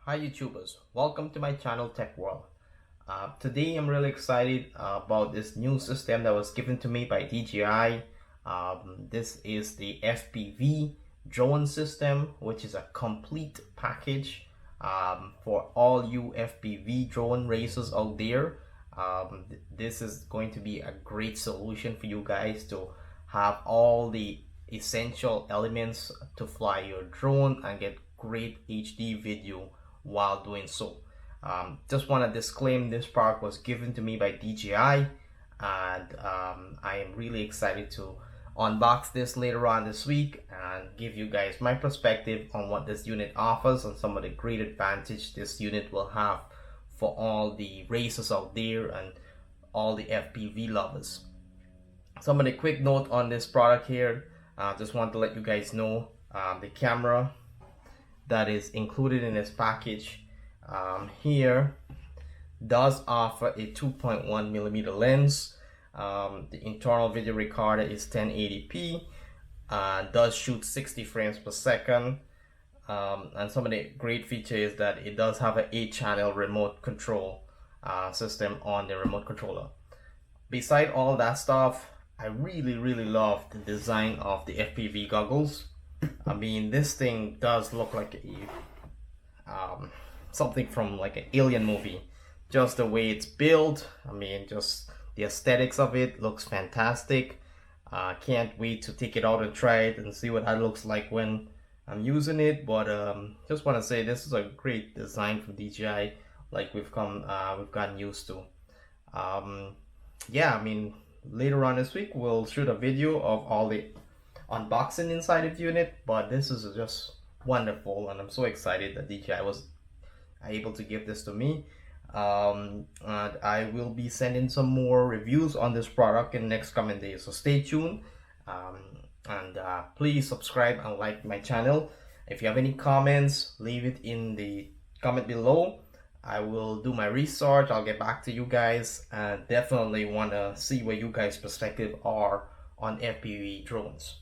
Hi YouTubers, welcome to my channel Tech World. Today I'm really excited about this new system that was given to me by DJI. This is the FPV drone system, which is a complete package for all you FPV drone racers out there. This is going to be a great solution for you guys to have all the essential elements to fly your drone and get great HD video while doing so. Just want to disclaim this product was given to me by DJI, and I am really excited to unbox this later on this week and give you guys my perspective on what this unit offers and some of the great advantage this unit will have for all the racers out there and all the FPV lovers. Some of the quick note on this product here, just want to let you guys know the camera that is included in this package here does offer a 2.1mm lens. The internal video recorder is 1080p, does shoot 60 frames per second, and some of the great features is that it does have an 8-channel remote control system on the remote controller. Beside all that stuff, I really love the design of the FPV goggles. I mean, this thing does look like a something from like an alien movie. Just the way it's built, I mean, just the aesthetics of it looks fantastic. Can't wait to take it out and try it and see what that looks like when I'm using it. But just want to say this is a great design from DJI, like we've gotten used to. Yeah, I mean, later on this week we'll shoot a video of all the unboxing inside of the unit, but this is just wonderful and I'm so excited that DJI was able to give this to me. And I will be sending some more reviews on this product in the next coming days, so stay tuned. Please subscribe and like my channel. If you have any comments, leave it in the comment below. I will do my research, I'll get back to you guys, and definitely want to see what you guys' perspective are on FPV drones.